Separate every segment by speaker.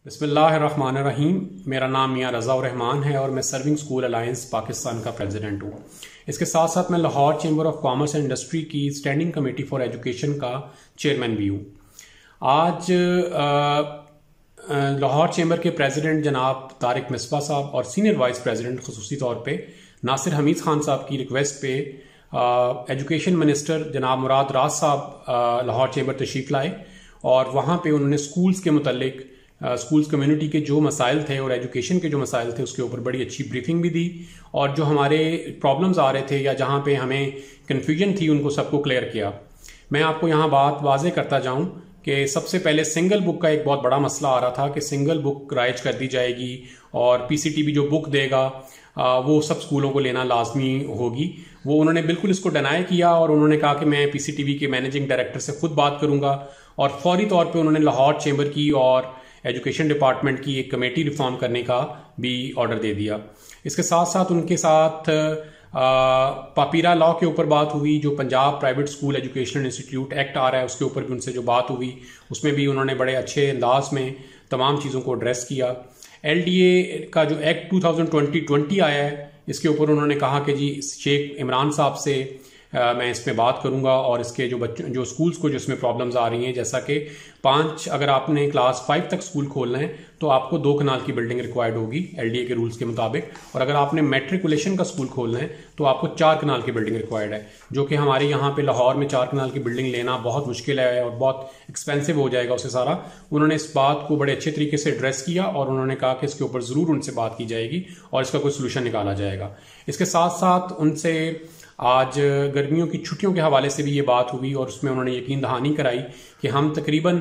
Speaker 1: बिस्मिल्लाहिर्रहमानिर्रहीम। मेरा नाम मियां रज़ा रहमान है और मैं सर्विंग स्कूल अलायंस पाकिस्तान का प्रेसिडेंट हूँ। इसके साथ साथ मैं Lahore chamber of commerce and industry की स्टैंडिंग कमेटी फॉर एजुकेशन का चेयरमैन भी हूँ। आज लाहौर चैम्बर के प्रेसिडेंट जनाब तारिक मिसबा साहब और सीनियर वाइस प्रेसिडेंट खसूसी तौर पे नासिर हमीद खान साहब की रिक्वेस्ट पे एजुकेशन मिनिस्टर जनाब मुराद राज साहब लाहौर चैम्बर तशरीफ़ लाए और वहाँ पे उन्होंने स्कूल्स के मुतल्लिक स्कूल्स कम्युनिटी के जो मसाइल थे और एजुकेशन के जो मसाइल थे उसके ऊपर बड़ी अच्छी ब्रीफिंग भी दी और जो हमारे प्रॉब्लम्स आ रहे थे या जहाँ पे हमें कन्फ्यूजन थी उनको सबको क्लियर किया। मैं आपको यहाँ बात वाजे करता जाऊँ कि सबसे पहले सिंगल बुक का एक बहुत बड़ा मसला आ रहा था कि सिंगल बुक राइज कर दी जाएगी और पीसीटीबी जो बुक देगा वो सब स्कूलों को लेना लाजमी होगी। वो उन्होंने बिल्कुल इसको डिनाई किया और उन्होंने कहा कि मैं पीसीटीबी के मैनेजिंग डायरेक्टर से खुद बात करूंगा और फौरी तौर पे उन्होंने लाहौर चैम्बर की और एजुकेशन डिपार्टमेंट की एक कमेटी रिफॉर्म करने का भी ऑर्डर दे दिया। इसके साथ साथ उनके साथ पापीरा लॉ के ऊपर बात हुई, जो Punjab private school educational institute act आ रहा है उसके ऊपर भी उनसे जो बात हुई उसमें भी उन्होंने बड़े अच्छे अंदाज में तमाम चीज़ों को एड्रेस किया। एलडीए का जो एक्ट 2020 आया है इसके ऊपर उन्होंने कहा कि जी शेख इमरान साहब से मैं इसमें बात करूंगा और इसके जो बच्चों जो स्कूल्स को जिसमें प्रॉब्लम्स आ रही हैं, जैसा कि 5 अगर आपने क्लास 5 तक स्कूल खोलना है तो आपको 2 कनाल की बिल्डिंग रिक्वायर्ड होगी एलडीए के रूल्स के मुताबिक, और अगर आपने मैट्रिकुलेशन का स्कूल खोलना है तो आपको 4 कनाल की बिल्डिंग रिक्वायर्ड है, जो कि हमारे यहाँ पे लाहौर में 4 कनाल की बिल्डिंग लेना बहुत मुश्किल है और बहुत एक्सपेंसिव हो जाएगा उससे सारा। उन्होंने इस बात को बड़े अच्छे तरीके से एड्रेस किया और उन्होंने कहा कि इसके ऊपर ज़रूर उनसे बात की जाएगी और इसका कोई सोल्यूशन निकाला जाएगा। इसके साथ साथ उनसे आज गर्मियों की छुट्टियों के हवाले से भी ये बात हुई और उसमें उन्होंने यकीन दहानी कराई कि हम तकरीबन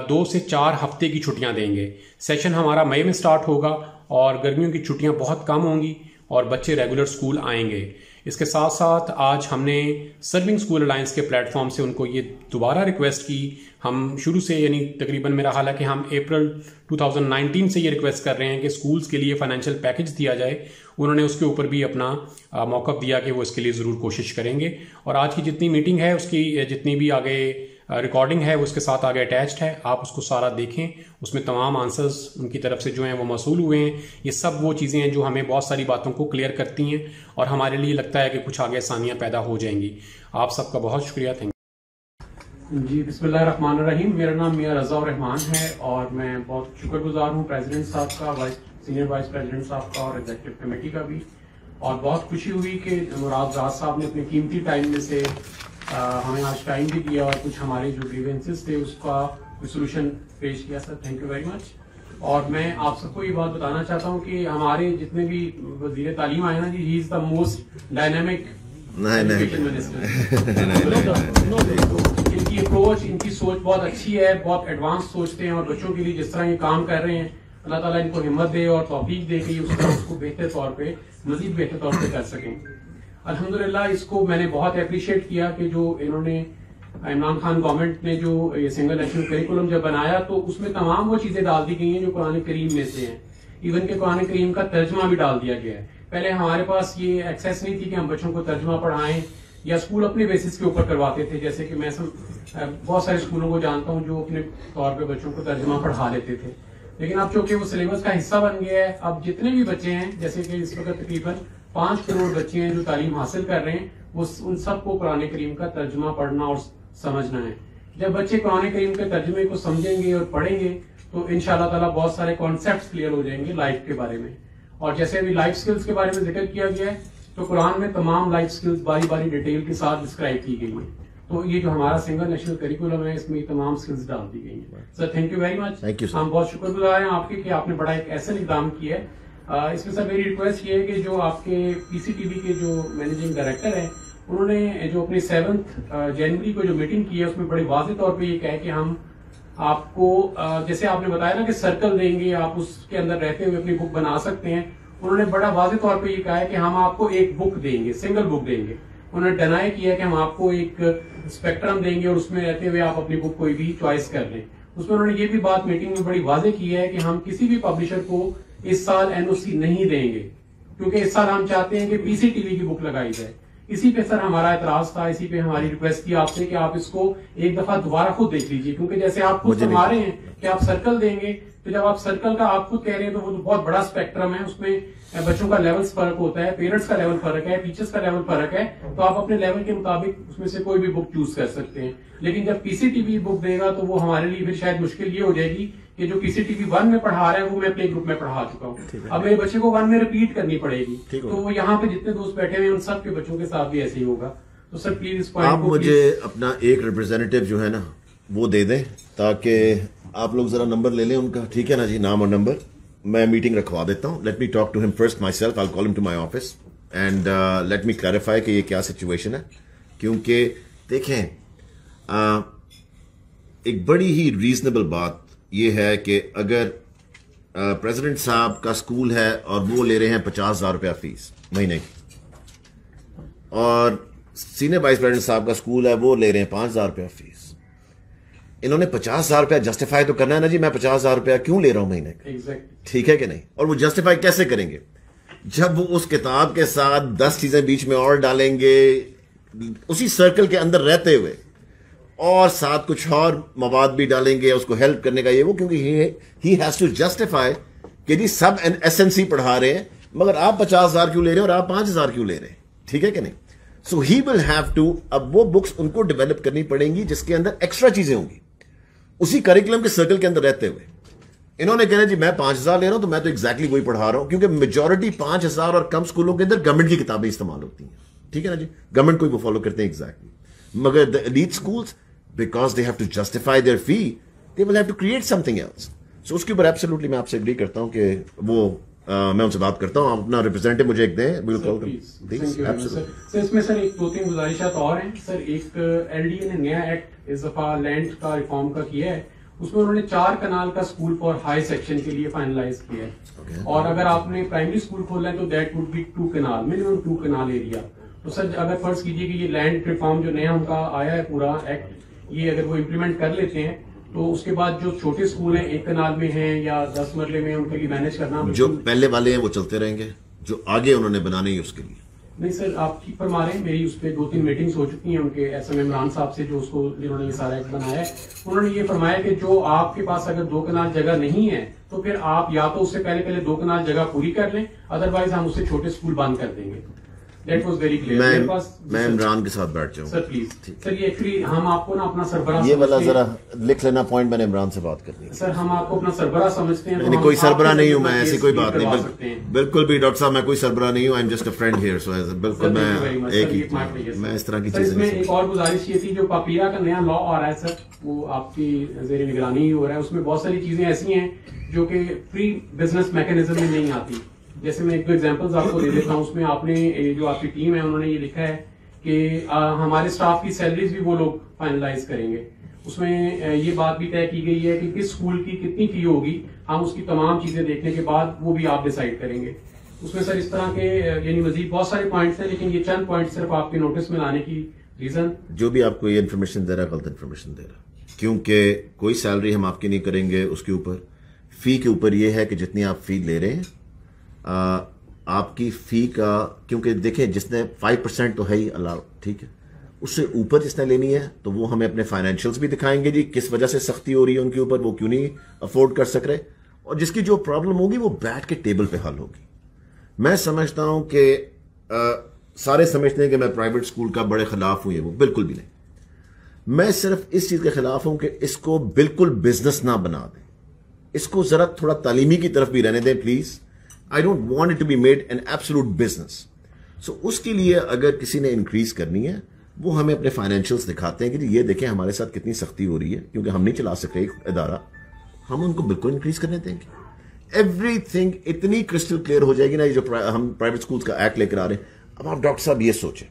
Speaker 1: 2 से 4 हफ्ते की छुट्टियां देंगे। सेशन हमारा मई में स्टार्ट होगा और गर्मियों की छुट्टियां बहुत कम होंगी और बच्चे रेगुलर स्कूल आएंगे। इसके साथ साथ आज हमने सर्विंग स्कूल अलायंस के प्लेटफॉर्म से उनको ये दोबारा रिक्वेस्ट की। हम शुरू से यानी तकरीबन मेरा हाल है कि हम अप्रैल 2019 से ये रिक्वेस्ट कर रहे हैं कि स्कूल्स के लिए फाइनेंशियल पैकेज दिया जाए। उन्होंने उसके ऊपर भी अपना मौक़िफ़ दिया कि वो इसके लिए ज़रूर कोशिश करेंगे और आज की जितनी मीटिंग है उसकी जितनी भी आगे रिकॉर्डिंग है वो उसके साथ आगे अटैच्ड है, आप उसको सारा देखें। उसमें तमाम आंसर्स उनकी तरफ से जो हैं वो मौसूल हुए हैं। ये सब वो चीज़ें हैं जो हमें बहुत सारी बातों को क्लियर करती हैं और हमारे लिए लगता है कि कुछ आगे आसानियाँ पैदा हो जाएंगी। आप सबका बहुत शुक्रिया। थैंक जी। बिस्मिल्लाहिर्रहमानिर्रहीम। मेरा नाम मियां रज़ा रहमान है और मैं बहुत शुक्रगुजार हूँ प्रेसिडेंट साहब का, सीनियर वाइस प्रेसिडेंट साहब का और एग्जीक्यूटिव कमेटी का भी। और बहुत खुशी हुई कि मुराद राज साहब ने अपने कीमती टाइम में से हमें आज टाइम भी दिया और कुछ हमारे जो ग्रीवेंसेस थे उसका सोल्यूशन पेश किया। Sir thank you very much. और मैं आप सबको ये बात बताना चाहता हूँ कि हमारे जितने भी वजीर तालीम आए ना जी, he is the most dynamic education minister. इनकी अप्रोच, इनकी सोच बहुत अच्छी है, बहुत एडवांस सोचते हैं और बच्चों के लिए जिस तरह ये काम कर रहे हैं अल्लाह ताला इनको हिम्मत दे और तौफीक दे कि उसको बेहतर तौर पे मजीद बेहतर तौर पे कर सकें। अल्हम्दुलिल्लाह इसको मैंने बहुत अप्रिशिएट किया कि जो इन्होंने इमरान खान गवर्नमेंट ने जो ये सिंगल नेशनल करिकुलम जब बनाया तो उसमें तमाम वो चीजें डाल दी गई हैं जो कुरान करीम में से हैं। इवन के कुरान करीम का तर्जमा भी डाल दिया गया है। पहले हमारे पास ये एक्सेस नहीं थी कि हम बच्चों को तर्जमा पढ़ाएं या स्कूल अपने बेसिस के ऊपर करवाते थे, जैसे कि मैं बहुत सारे स्कूलों को जानता हूँ जो अपने तौर पर बच्चों को तर्जमा पढ़ा लेते थे। लेकिन अब चूंकि वो सिलेबस का हिस्सा बन गया है, अब जितने भी बच्चे हैं, जैसे कि इस वक्त तकरीबन 5 करोड़ बच्चे हैं जो तालीम हासिल कर रहे हैं, वो उन सबको कुरान करीम का तर्जुमा पढ़ना और समझना है। जब बच्चे कुरान करीम के तर्जुमे को समझेंगे और पढ़ेंगे तो इंशाअल्लाह ताला बहुत सारे कॉन्सेप्ट्स क्लियर हो जाएंगे लाइफ के बारे में। और जैसे अभी लाइफ स्किल्स के बारे में जिक्र किया गया है तो कुरान में तमाम लाइफ स्किल्स बारी बारी डिटेल के साथ डिस्क्राइब की गई है। तो ये जो हमारा सिंगल नेशनल करिकुलम है इसमें तमाम स्किल्स डाल दी गई हैं। Sir thank you very much. Thank you. हम बहुत शुक्रगुजार हैं आपके कि आपने बड़ा एक ऐसा इक़दाम किया है। इसमें सर मेरी रिक्वेस्ट ये है कि जो आपके पीसीटीवी के जो मैनेजिंग डायरेक्टर हैं उन्होंने जो अपनी 7 जनवरी को जो मीटिंग की है उसमें बड़े वाज़ेह तौर पे ये कहा कि हम आपको जैसे आपने बताया ना कि सर्कल देंगे, आप उसके अंदर रहते हुए अपनी बुक बना सकते हैं। उन्होंने बड़ा वाज़ेह तौर पे ये कहा है कि हम आपको एक बुक देंगे, सिंगल बुक देंगे। उन्होंने डिनाई किया है कि हम आपको एक स्पेक्ट्रम देंगे और उसमें रहते हुए आप अपनी बुक कोई भी चॉइस कर लें। उसमें उन्होंने ये भी बात मीटिंग में बड़ी वाज़ेह की है कि हम किसी भी पब्लिशर को इस साल एनओसी नहीं देंगे, क्योंकि इस साल हम चाहते हैं कि पीसीटीवी की बुक लगाई जाए। इसी पे सर हमारा एतराज था, इसी पे हमारी रिक्वेस्ट थी आपसे कि आप इसको एक दफा दोबारा खुद देख लीजिए, क्योंकि जैसे आप खुद फरमा रहे हैं कि आप सर्कल देंगे, तो जब आप सर्कल का आप खुद कह रहे हैं तो वो तो बहुत बड़ा स्पेक्ट्रम है, उसमें बच्चों का लेवल फर्क होता है, पेरेंट्स का लेवल फर्क है, टीचर्स का लेवल फर्क है, तो आप अपने लेवल के मुताबिक उसमें से कोई भी बुक चूज कर सकते हैं। लेकिन जब पीसीटीवी बुक देगा तो वो हमारे लिए फिर शायद मुश्किल ये हो जाएगी कि जो पीसीटीवी 1 में पढ़ा रहा है वो मैं प्ले ग्रुप में पढ़ा चुका हूँ, अब मेरे बच्चे को 1 में रिपीट करनी पड़ेगी, तो वो यहाँ पे जितने दोस्त बैठे हुए हैं उन सब के बच्चों के साथ भी ऐसे ही होगा। तो सर प्लीज इस पॉइंट
Speaker 2: आप मुझे अपना एक रिप्रेजेंटेटिव जो है ना वो दे दें, ताकि आप लोग जरा नंबर ले लें उनका, ठीक है ना जी, नाम और नंबर। मैं मीटिंग रखवा देता हूँ। Let me talk to him first myself, I call him to my office and let me clarify कि ये क्या सिचुएशन है। क्योंकि देखें, एक बड़ी ही रीजनेबल बात यह है कि अगर प्रेसिडेंट साहब का स्कूल है और वो ले रहे हैं 50,000 रुपया फीस महीने की, और सीनियर वाइस प्रेसिडेंट साहब का स्कूल है वो ले रहे हैं 5,000 रुपया फीस, इन्होंने 50,000 रुपया जस्टिफाई तो करना है ना जी, मैं 50,000 रुपया क्यों ले रहा हूं महीने का, ठीक है कि नहीं? और वो जस्टिफाई कैसे करेंगे? जब वो उस किताब के साथ 10 चीजें बीच में और डालेंगे, उसी सर्कल के अंदर रहते हुए, और साथ कुछ और मवाद भी डालेंगे उसको हेल्प करने का, ये वो, क्योंकि ही हैज टू जस्टिफाई कि जी सब एसएनसी पढ़ा रहे हैं, मगर आप 50,000 क्यों ले रहे हैं और आप 5,000 क्यों ले रहे हैं, ठीक है कि नहीं? सो ही विल हैव टू, अब वो बुक्स उनको डेवलप करनी पड़ेंगी जिसके अंदर एक्स्ट्रा चीजें होंगी, उसी करिकुलम के सर्कल के अंदर रहते हुए। इन्होंने कहना जी मैं 5,000 ले रहा हूं तो मैं तो एग्जैक्टली वही पढ़ा रहा हूं, क्योंकि मेजॉरिटी 5,000 और कम स्कूलों के अंदर गवर्नमेंट की किताबें इस्तेमाल होती हैं, ठीक है ना जी, गवर्नमेंट को ही वो फॉलो करते हैं एग्जैक्टली। मगर the elite schools, because they have to justify their fee, they will have to create something else. So उसके ऊपर एब्सोल्युटली मैं आपसे एग्री करता हूं कि वो मैं उनसे बात करता हूं, आप अपना रिप्रेजेंटेटिव मुझे एक दें, विल कॉल देम।
Speaker 1: सर इसमें सर एक 2-3 गुजारिशात और हैं सर। एक एलडीए ने नया एक्ट इस दफा लैंड का रिफॉर्म का किया है, उसमें उन्होंने 4 कनाल का स्कूल फॉर हाई सेक्शन के लिए फाइनलाइज किया है, और अगर आपने प्राइमरी स्कूल खोलना है तो that would be 2 kanal, minimum 2 kanal area. तो सर अगर फर्ज कीजिए कि ये लैंड रिफॉर्म जो नया उनका आया है पूरा एक्ट, ये अगर वो इम्प्लीमेंट कर लेते हैं तो उसके बाद जो छोटे स्कूल हैं 1 कनाल में हैं या 10 मरले में, उनके लिए मैनेज करना,
Speaker 2: जो पहले वाले हैं वो चलते रहेंगे, जो आगे उन्होंने बनाने ही उसके लिए
Speaker 1: नहीं। सर आप ठीक फरमा रहे हैं, मेरी उस पर 2-3 मीटिंग्स हो चुकी हैं उनके एसएम इमरान साहब से, जो उसको जिन्होंने ये सारा एक्ट बनाया है। उन्होंने ये फरमाया कि जो आपके पास अगर 2 कनाल जगह नहीं है तो फिर आप या तो उससे पहले 2 कनाल जगह पूरी कर लें, अदरवाइज हम उससे छोटे स्कूल बंद कर देंगे। That was very clear।
Speaker 2: मैं इमरान के साथ बैठ जाऊँ
Speaker 1: सर प्लीज। सर ये एक्चुअली हम आपको ना अपना सरबराह,
Speaker 2: ये वाला जरा लिख लेना पॉइंट, मैंने इमरान से बात करनी है।
Speaker 1: सर हम आपको अपना सरबराह समझते हैं,
Speaker 2: नहीं, कोई सरबराह नहीं हूँ मैं, ऐसी कोई बात नहीं, बिल्कुल भी डॉक्टर साहब, मैं कोई सरबराह नहीं हूँ, I am just a friend here, so बिल्कुल मैं एक ही, मैं इस तरह की चीजें।
Speaker 1: इसमें एक और गुजारिश ये थी, जो पापीरा का नया लॉ आ रहा है सर, वो आपकी जेर निगरानी ही हो रहा है, उसमें बहुत सारी चीजें ऐसी हैं जो कि प्री बिजनेस मैकेनिज्म में नहीं आती। जैसे मैं 1-2 एग्जांपल्स आपको दे देता हूँ। उसमें आपने जो आपकी टीम है उन्होंने ये लिखा है कि हमारे स्टाफ की सैलरीज भी वो लोग फाइनलाइज करेंगे। उसमें ये बात भी तय की गई है कि किस स्कूल की कितनी फी होगी, हम उसकी तमाम चीजें देखने के बाद वो भी आप डिसाइड करेंगे। उसमें सर इस तरह के यानी मजीद बहुत सारे पॉइंट्स हैं, लेकिन ये चंद पॉइंट सिर्फ आपके नोटिस में लाने की रीजन।
Speaker 2: जो भी आपको ये इन्फॉर्मेशन दे रहा है गलत इन्फॉर्मेशन दे रहा है, क्योंकि कोई सैलरी हम आपकी नहीं करेंगे उसके ऊपर। फी के ऊपर ये है कि जितनी आप फी ले रहे हैं, आपकी फी का, क्योंकि देखें जिसने 5% तो है ही अलाउ, ठीक है, उससे ऊपर जिसने लेनी है तो वो हमें अपने फाइनेंशियल्स भी दिखाएंगे जी, किस वजह से सख्ती हो रही है उनके ऊपर, वो क्यों नहीं अफोर्ड कर सक रहे, और जिसकी जो प्रॉब्लम होगी वो बैठ के टेबल पे हल होगी। मैं समझता हूं कि सारे समझते हैं कि मैं प्राइवेट स्कूल का बड़े खिलाफ हूं, ये वो बिल्कुल भी नहीं। मैं सिर्फ इस चीज के खिलाफ हूं कि इसको बिल्कुल बिजनेस ना बना दें, इसको जरा थोड़ा तालीमी की तरफ भी रहने दें please. I don't want it to be made an absolute business। So उसके लिए अगर किसी ने इंक्रीज करनी है, वो हमें अपने फाइनेंशियल्स दिखाते हैं कि ये देखें हमारे साथ कितनी सख्ती हो रही है, क्योंकि हम नहीं चला सकते एक इदारा, हम उनको बिल्कुल इंक्रीज करने देंगे। एवरीथिंग इतनी क्रिस्टल क्लियर हो जाएगी ना, ये जो हम प्राइवेट स्कूल्स का एक्ट लेकर आ रहे हैं। अब आप डॉक्टर साहब ये सोचें,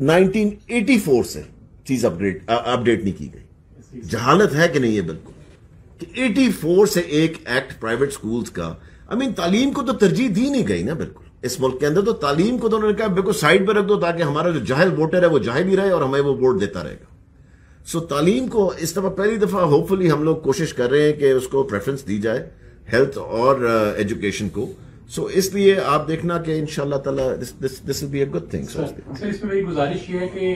Speaker 2: 1984 से चीज अपडेट नहीं की गई। जहालत है कि नहीं? है बिल्कुल कि 84 से एक एक्ट प्राइवेट स्कूल्स का, तालीम को तो तरजीह दी नहीं गई ना बिल्कुल इस मुल्क के अंदर। तो तालीम को तो उन्होंने कहा बिल्कुल साइड पर रख दो, ताकि हमारा जो जाहिल वोटर है वो जाहिल ही रहे और हमें वो वोट देता रहेगा। सो तालीम को इस दफा पहली दफा होपफुली हम लोग कोशिश कर रहे हैं कि उसको प्रेफरेंस दी जाए, हेल्थ और एजुकेशन को, सो इसलिए आप देखना कि इंशाल्लाह ताला this will be a good thing.
Speaker 1: Sir इसमें मेरी गुजारिश ये है कि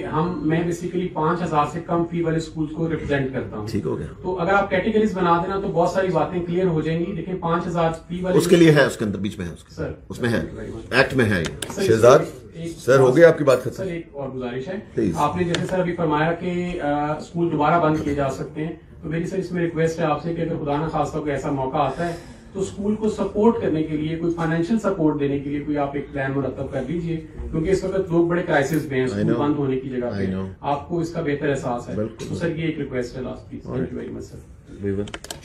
Speaker 1: मैं बेसिकली 5,000 से कम फी वाले स्कूल को रिप्रेजेंट करता हूँ।
Speaker 2: ठीक हो गया।
Speaker 1: तो अगर आप कैटेगरीज बना देना तो बहुत सारी बातें क्लियर हो जाएंगी, लेकिन 5,000 फी वाले
Speaker 2: उसके लिए है, उसके अंदर बीच में है,
Speaker 1: सर
Speaker 2: उसमें है, एक्ट में है।
Speaker 3: शहजाद सर हो गई आपकी बात खत्म।
Speaker 1: सर एक और गुजारिश है,
Speaker 2: Please.
Speaker 1: आपने जैसे सर अभी फरमाया कि स्कूल दोबारा बंद किए जा सकते हैं, तो मेरी सर इसमें रिक्वेस्ट है आपसे कि अगर खुदा न खास्ता कोई ऐसा मौका आता है तो स्कूल को सपोर्ट करने के लिए, कोई फाइनेंशियल सपोर्ट देने के लिए कोई आप एक प्लान मुरतब कर लीजिए, क्योंकि इस वक्त लोग बड़े क्राइसिस में हैं स्कूल बंद होने की जगह पे, आपको इसका बेहतर एहसास है। तो सर ये एक रिक्वेस्ट है last please. Thank you very much sir.